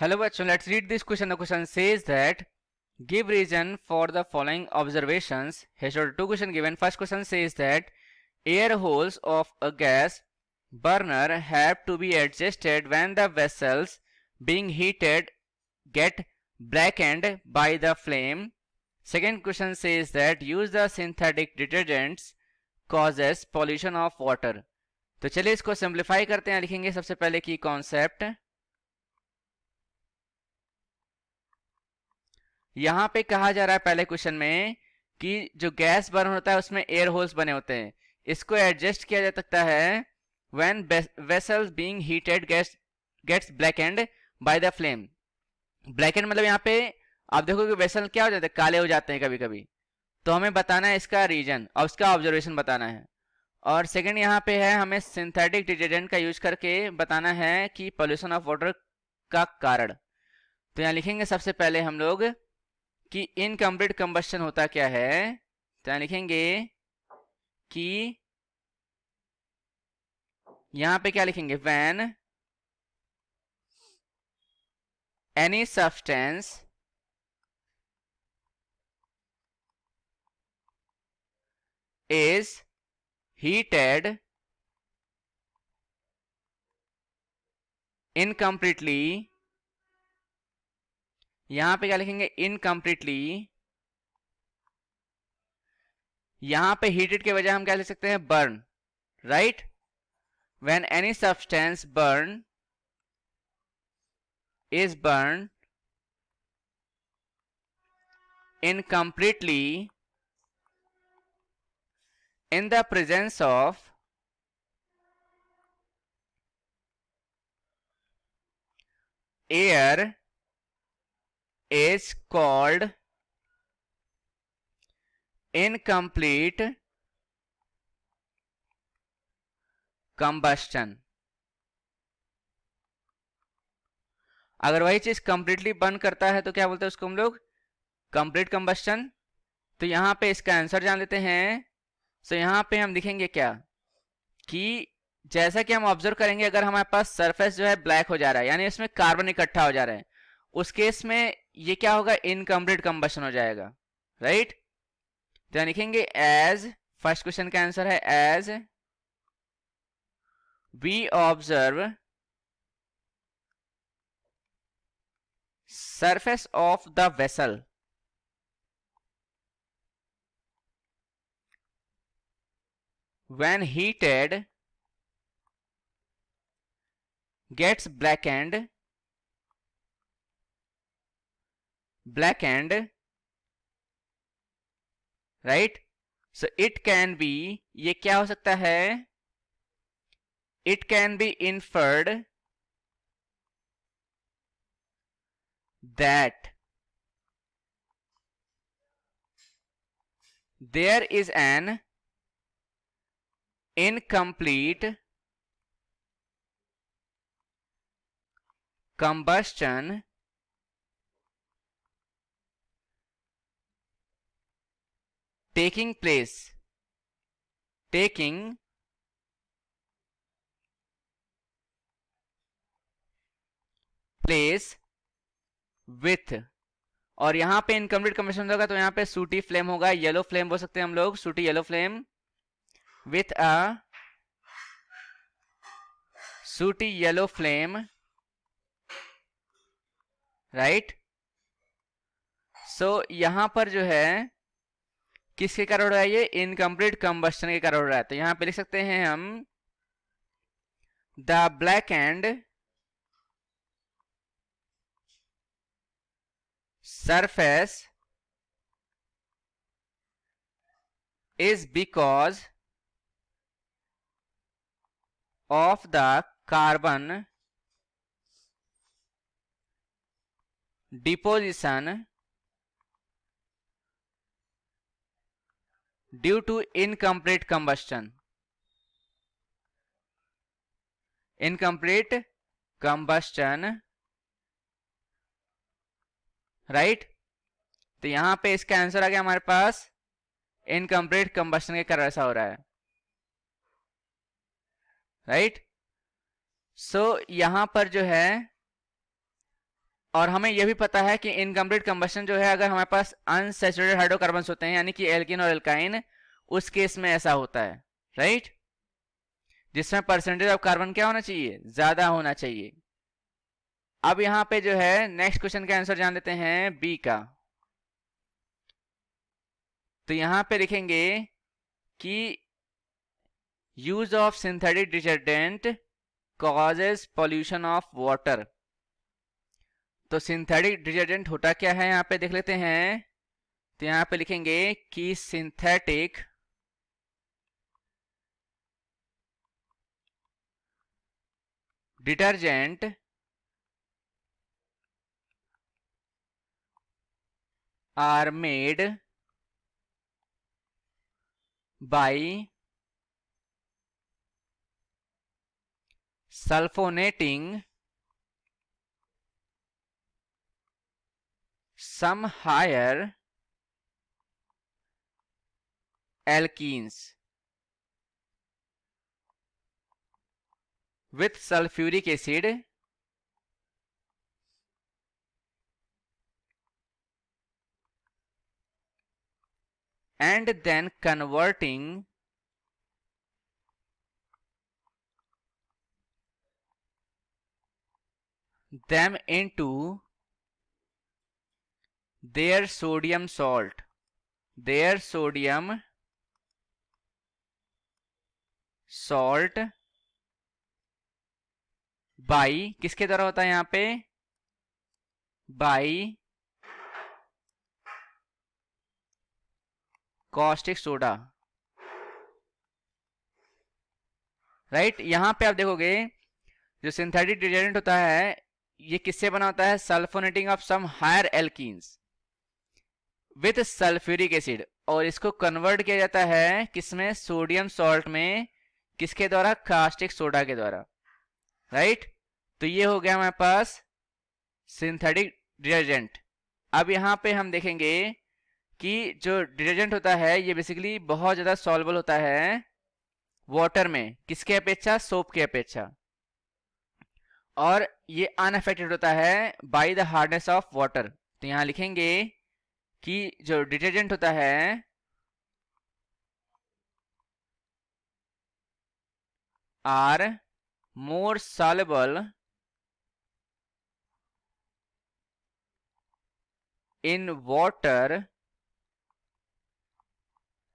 Hello bachon, let's read this question. The question says that give reason for the following observations. Here are two questions given. First question says that air holes of a gas burner have to be adjusted when the vessels being heated get blackened by the flame. Second question says that use the synthetic detergents causes pollution of water. तो चलिए इसको simplify करते हैं. लिखेंगे सबसे पहले की concept. यहां पे कहा जा रहा है पहले क्वेश्चन में कि जो गैस बर्न होता है उसमें एयर होल्स बने होते हैं. इसको एडजस्ट किया जा सकता है when vessels being heated gets blackened by the flame. Blackened मतलब यहां पे आप देखो कि वेसल क्या हो जाते हैं, काले हो जाते हैं कभी कभी. तो हमें बताना है इसका रीजन और उसका ऑब्जर्वेशन बताना है. और सेकंड यहाँ पे है हमें सिंथेटिक डिटर्जेंट का यूज करके बताना है कि पोल्यूशन ऑफ वाटर का कारण. तो यहाँ लिखेंगे सबसे पहले हम लोग कि इनकम्प्लीट कंबस्शन होता क्या है. तो यहाँ लिखेंगे कि यहां पे क्या लिखेंगे, when any substance is heated incompletely. यहां पे क्या लिखेंगे, इनकम्प्लीटली. यहां पे हीटेड के बजाय हम क्या लिख सकते हैं, burn. Right. When any substance burn is burn incompletely in the presence of air is called incomplete combustion. अगर वही चीज कंप्लीटली बर्न करता है तो क्या बोलते हैं उसको हम लोग, कंप्लीट कंबस्टन. तो यहां पे इसका आंसर जान लेते हैं. तो यहां पे हम लिखेंगे क्या कि जैसा कि हम ऑब्जर्व करेंगे अगर हमारे पास सरफेस जो है ब्लैक हो जा रहा है यानी इसमें कार्बन इकट्ठा हो जा रहा है, उस केस में ये क्या होगा, इनकम्प्लीट कंबस्शन हो जाएगा. राइट. तो लिखेंगे एज, फर्स्ट क्वेश्चन का आंसर है as we observe surface of the vessel when heated gets blackened right. So it can be, ये क्या हो सकता है, it can be inferred that there is an incomplete combustion taking place with, और यहां पे इनकम्प्लीट कंबस्शन होगा तो यहां पे सूटी फ्लेम होगा, येलो फ्लेम बोल सकते हैं हम लोग, सूटी येलो फ्लेम विथ अ सूटी येलो फ्लेम. राइट. सो यहां पर जो है किसके कारण हो रहा है, ये इनकम्प्लीट कंबस्टन के कारण हो रहा है. तो यहां पे लिख सकते हैं हम the black and surface is because of the carbon deposition due to incomplete combustion. Right. तो यहां पे इसका आंसर आ गया हमारे पास, इनकम्प्लीट कंबस्टन के कारण ऐसा हो रहा है. राइट. सो यहां पर जो है और हमें यह भी पता है कि इनकम्प्लीट कंबशन जो है, अगर हमारे पास अनसैचुरेटेड हाइड्रोकार्बन्स होते हैं यानी कि एल्कीन और एल्काइन, उस केस में ऐसा होता है, राइट, जिसमें परसेंटेज ऑफ कार्बन क्या होना चाहिए, ज्यादा होना चाहिए। अब यहां पे जो है नेक्स्ट क्वेश्चन का आंसर जान लेते हैं बी का। तो यहां पे लिखेंगे कि use of synthetic detergent causes pollution of water. तो सिंथेटिक डिटर्जेंट होता क्या है यहाँ पे देख लेते हैं। तो यहाँ पे लिखेंगे कि synthetic detergent are made by sulphonating some higher alkenes with sulfuric acid and then converting them into their sodium salt by किसके द्वारा होता है यहाँ पे, बाई कॉस्टिक सोडा, राइट। यहां पे आप देखोगे जो सिंथेटिक डिटर्जेंट होता है ये किससे बना होता है, sulphonating of some higher alkenes with sulphuric acid, और इसको कन्वर्ट किया जाता है किसमें, सोडियम सॉल्ट में, किसके द्वारा, कास्टिक सोडा के द्वारा, राइट। तो ये हो गया हमारे पास सिंथेटिक डिटर्जेंट। अब यहां पे हम देखेंगे कि जो डिटर्जेंट होता है ये बेसिकली बहुत ज्यादा सॉल्युबल होता है वाटर में, किसके अपेक्षा, सोप के अपेक्षा, और ये अनअफेक्टेड होता है by the hardness of water. तो यहां लिखेंगे कि जो डिटर्जेंट होता है are more soluble in water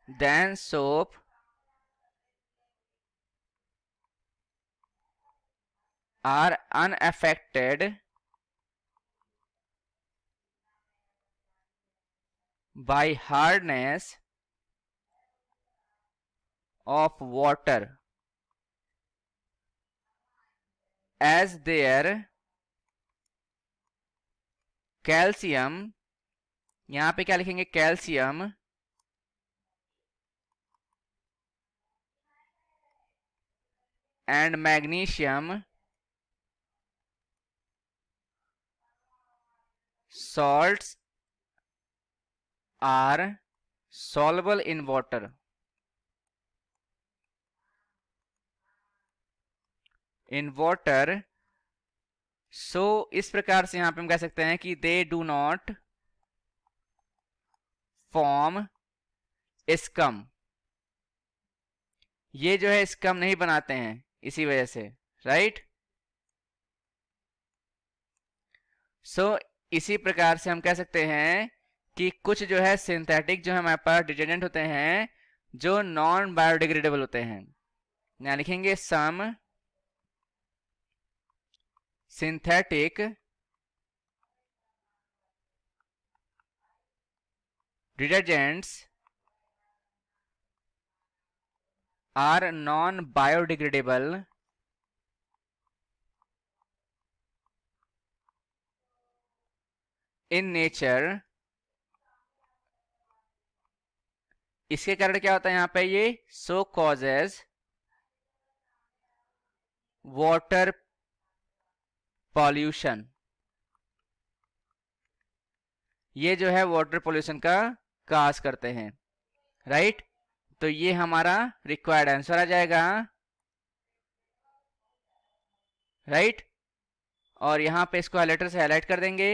than soap are unaffected by hardness of water as their calcium, यहां पे क्या लिखेंगे, calcium and magnesium salts are soluble in water, सो इस प्रकार से यहां पे हम कह सकते हैं कि they do not form scum, ये जो है स्कम नहीं बनाते हैं इसी वजह से, राइट। सो इसी प्रकार से हम कह सकते हैं कि कुछ जो है सिंथेटिक जो है हमारे पास डिटर्जेंट होते हैं जो नॉन बायोडिग्रेडेबल होते हैं, यहाँ लिखेंगे some synthetic detergents are non biodegradable in nature. इसके कारण क्या होता है यहाँ पे, ये सो कॉजेज वाटर पॉल्यूशन, ये जो है वाटर पॉल्यूशन का काज करते हैं, राइट। तो ये हमारा रिक्वायर्ड आंसर आ जाएगा, राइट। और यहाँ पे इसको हाइलाइटर से हाईलाइट कर देंगे।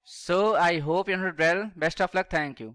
So I hope you understood well, best of luck, thank you.